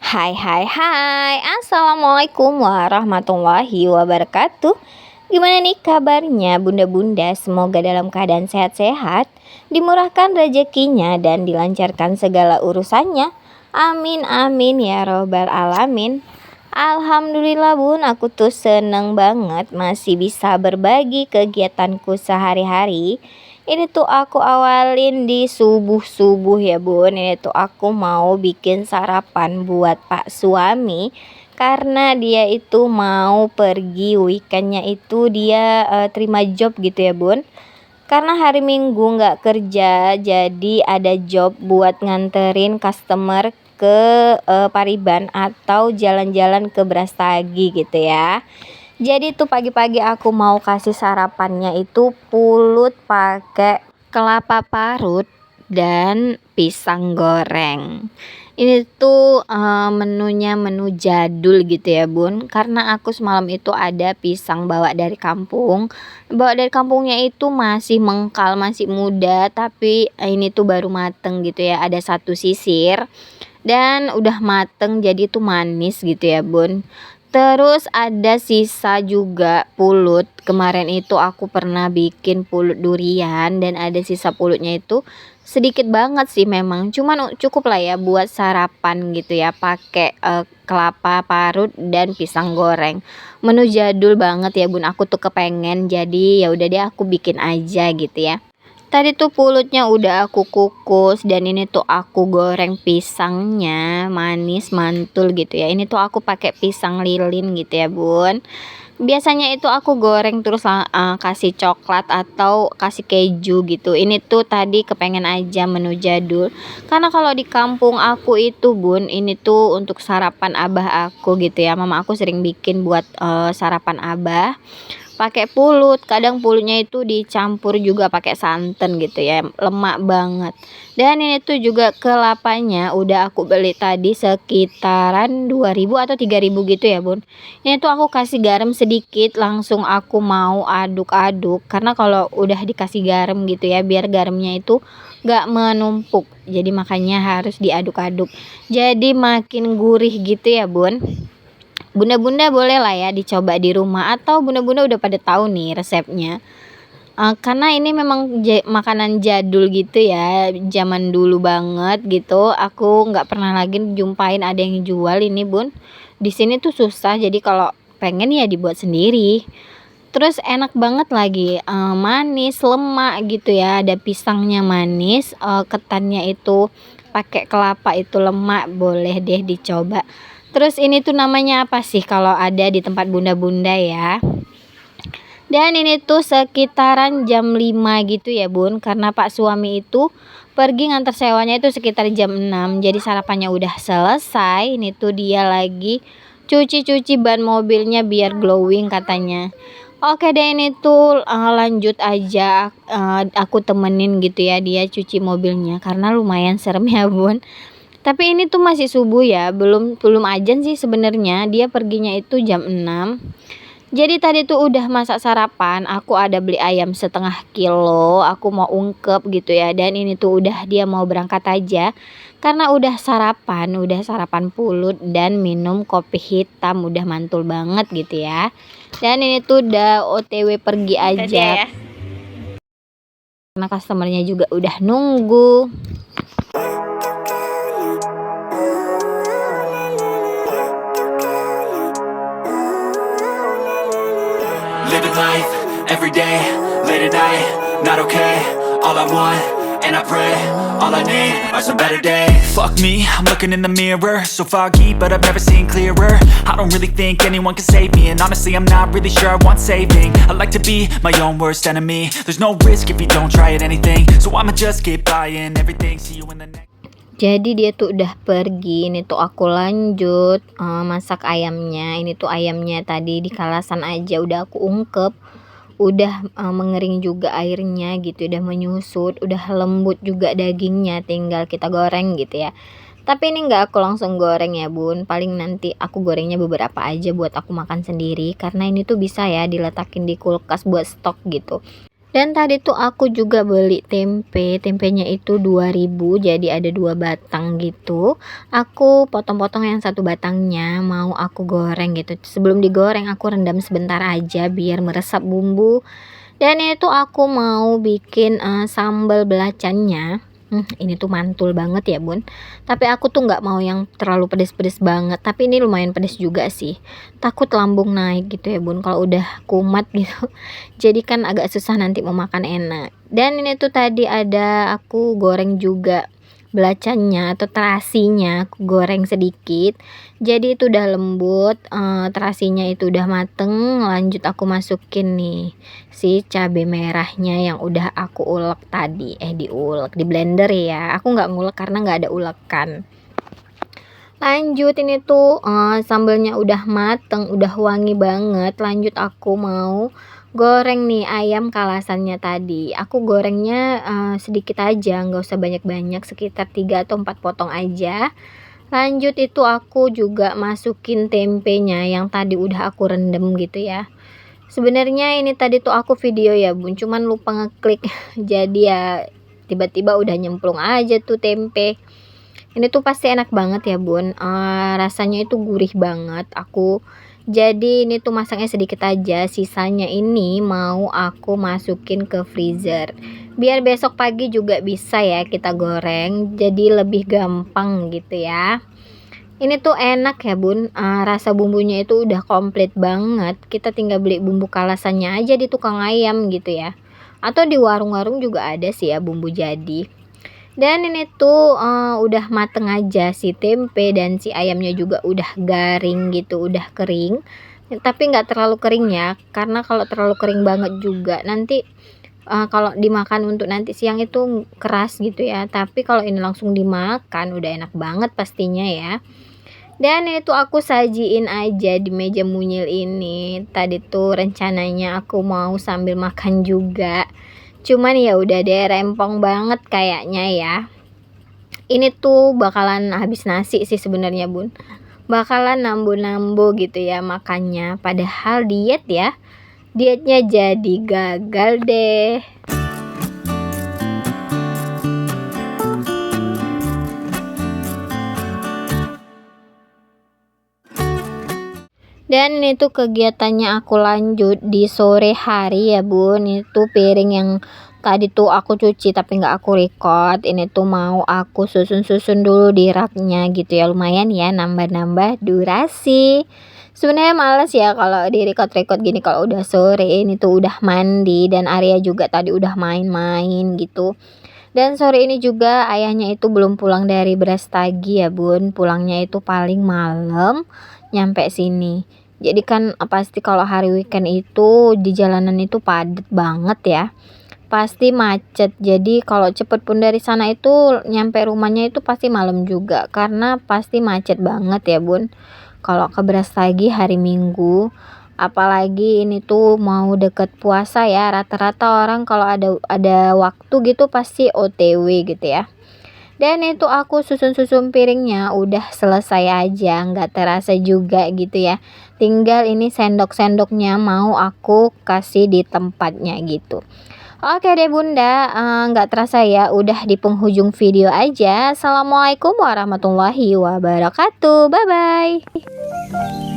Hai hai hai, Assalamualaikum warahmatullahi wabarakatuh. Gimana nih kabarnya bunda-bunda? Semoga dalam keadaan sehat-sehat, dimurahkan rezekinya dan dilancarkan segala urusannya. Amin amin ya robbal alamin. Alhamdulillah bun, aku tuh seneng banget masih bisa berbagi kegiatanku sehari-hari. Ini tuh aku awalin di subuh-subuh ya bun. Ini tuh aku mau bikin sarapan buat pak suami, karena dia itu mau pergi weekendnya itu dia terima job gitu ya bun. Karena hari Minggu nggak kerja, jadi ada job buat nganterin customer ke Pariban atau jalan-jalan ke Brastagi gitu ya. Jadi tuh pagi-pagi aku mau kasih sarapannya itu pulut pakai kelapa parut dan pisang goreng. Ini tuh menunya menu jadul gitu ya bun, karena aku semalam itu ada pisang bawa dari kampung. Bawa dari kampungnya itu masih mengkal, masih muda, tapi ini tuh baru mateng gitu ya, ada satu sisir dan udah mateng, jadi tuh manis gitu ya bun. Terus ada sisa juga pulut. Kemarin itu aku pernah bikin pulut durian dan ada sisa pulutnya itu sedikit banget sih memang. Cuman cukup lah ya buat sarapan gitu ya, pakai kelapa parut dan pisang goreng. Menu jadul banget ya bun. Aku tuh kepengen, jadi ya udah deh aku bikin aja gitu ya. Tadi tuh pulutnya udah aku kukus dan ini tuh aku goreng pisangnya manis mantul gitu ya. Ini tuh aku pakai pisang lilin gitu ya bun. Biasanya itu aku goreng terus kasih coklat atau kasih keju gitu. Ini tuh tadi kepengen aja menu jadul. Karena kalau di kampung aku itu bun, ini tuh untuk sarapan abah aku gitu ya. Mama aku sering bikin buat sarapan abah pakai pulut. Kadang pulutnya itu dicampur juga pakai santan gitu ya, lemak banget. Dan ini tuh juga kelapanya udah aku beli tadi sekitaran 2000 atau 3000 gitu ya bun. Ini tuh aku kasih garam sedikit, langsung aku mau aduk-aduk, karena kalau udah dikasih garam gitu ya, biar garamnya itu gak menumpuk, jadi makanya harus diaduk-aduk, jadi makin gurih gitu ya bun. Bunda-bunda boleh lah ya dicoba di rumah, atau bunda-bunda udah pada tahu nih resepnya. Karena ini memang makanan jadul gitu ya, zaman dulu banget gitu. Aku nggak pernah lagi jumpain ada yang jual ini bun. Di sini tuh susah, jadi kalau pengen ya dibuat sendiri. Terus enak banget lagi, manis, lemak gitu ya. Ada pisangnya manis, ketannya itu pakai kelapa itu lemak, boleh deh dicoba. Terus ini tuh namanya apa sih kalau ada di tempat bunda-bunda ya. Dan ini tuh sekitaran jam 5 gitu ya bun, karena pak suami itu pergi ngantar sewanya itu sekitar jam 6. Jadi sarapannya udah selesai. Ini tuh dia lagi cuci-cuci ban mobilnya biar glowing katanya. Oke deh, ini tuh lanjut aja, aku temenin gitu ya dia cuci mobilnya, karena lumayan serem ya bun. Tapi ini tuh masih subuh ya, belum belum azan sih sebenarnya. Dia perginya itu jam 6. Jadi tadi tuh udah masak sarapan, aku ada beli ayam 1/2 kilo, aku mau ungkep gitu ya. Dan ini tuh udah dia mau berangkat aja, karena udah sarapan pulut dan minum kopi hitam, udah mantul banget gitu ya. Dan ini tuh udah OTW pergi aja, karena customernya juga udah nunggu. Living life, everyday, late at night, not okay. All I want, and I pray, all I need are some better days. Fuck me, I'm looking in the mirror, so foggy, but I've never seen clearer. I don't really think anyone can save me, and honestly I'm not really sure I want saving. I like to be my own worst enemy. There's no risk if you don't try at anything, so I'ma just keep buying everything. See you in the next. Jadi dia tuh udah pergi. Ini tuh aku lanjut masak ayamnya. Ini tuh ayamnya tadi di kalasan aja udah aku ungkep, udah mengering juga airnya gitu, udah menyusut, udah lembut juga dagingnya, tinggal kita goreng gitu ya. Tapi ini nggak aku langsung goreng ya bun, paling nanti aku gorengnya beberapa aja buat aku makan sendiri, karena ini tuh bisa ya diletakin di kulkas buat stok gitu. Dan tadi tuh aku juga beli tempe, tempenya itu 2.000, jadi ada 2 batang gitu. Aku potong-potong yang satu batangnya mau aku goreng gitu. Sebelum digoreng aku rendam sebentar aja biar meresap bumbu. Dan itu aku mau bikin sambal belacannya. Ini tuh mantul banget ya bun. Tapi aku tuh nggak mau yang terlalu pedes-pedes banget. Tapi ini lumayan pedes juga sih. Takut lambung naik gitu ya bun. Kalau udah kumat gitu. Jadi kan agak susah nanti mau makan enak. Dan ini tuh tadi ada aku goreng juga belacannya atau terasinya aku goreng sedikit, jadi itu udah lembut. Terasinya itu udah mateng, lanjut aku masukin nih si cabai merahnya yang udah aku ulek tadi, diulek di blender ya, aku nggak ngulek karena nggak ada ulekan. Lanjut ini tuh sambelnya udah mateng, udah wangi banget. Lanjut aku mau goreng nih ayam kalasannya tadi. Aku gorengnya sedikit aja, nggak usah banyak-banyak, sekitar 3 atau 4 potong aja. Lanjut itu aku juga masukin tempenya yang tadi udah aku rendem gitu ya. Sebenarnya ini tadi tuh aku video ya bun, cuman lupa ngeklik jadi ya tiba-tiba udah nyemplung aja tuh tempe. Ini tuh pasti enak banget ya bun, rasanya itu gurih banget. Jadi ini tuh masaknya sedikit aja, sisanya ini mau aku masukin ke freezer biar besok pagi juga bisa ya kita goreng, jadi lebih gampang gitu ya. Ini tuh enak ya bun, rasa bumbunya itu udah komplit banget. Kita tinggal beli bumbu kalasannya aja di tukang ayam gitu ya, atau di warung-warung juga ada sih ya bumbu jadi. Dan ini tuh udah mateng aja si tempe dan si ayamnya juga udah garing gitu, udah kering. Tapi nggak terlalu kering ya, karena kalau terlalu kering banget juga nanti kalau dimakan untuk nanti siang itu keras gitu ya. Tapi kalau ini langsung dimakan udah enak banget pastinya ya. Dan ini tuh aku sajiin aja di meja mungil ini. Tadi tuh rencananya aku mau sambil makan juga. Cuman ya udah deh rempong banget kayaknya ya. Ini tuh bakalan habis nasi sih sebenarnya bun. Bakalan nambo-nambo gitu ya makannya. Padahal diet ya. Dietnya jadi gagal deh. Dan ini tuh kegiatannya aku lanjut di sore hari ya bun. Itu piring yang tadi tuh aku cuci tapi nggak aku record. Ini tuh mau aku susun-susun dulu di raknya gitu ya. Lumayan ya nambah-nambah durasi. Sebenarnya males ya kalau di record-record gini kalau udah sore. Ini tuh udah mandi dan Arya juga tadi udah main-main gitu. Dan sore ini juga ayahnya itu belum pulang dari Brastagi ya bun. Pulangnya itu paling malam nyampe sini. Jadi kan pasti kalau hari weekend itu di jalanan itu padat banget ya. Pasti macet. Jadi kalau cepet pun dari sana itu nyampe rumahnya itu pasti malam juga. Karena pasti macet banget ya bun. Kalau ke Brastagi hari Minggu. Apalagi ini tuh mau deket puasa ya. Rata-rata orang kalau ada waktu gitu pasti OTW gitu ya. Dan itu aku susun-susun piringnya udah selesai aja, nggak terasa juga gitu ya. Tinggal ini sendok-sendoknya mau aku kasih di tempatnya gitu. Oke deh bunda, nggak terasa ya udah di penghujung video aja. Assalamualaikum warahmatullahi wabarakatuh, bye bye.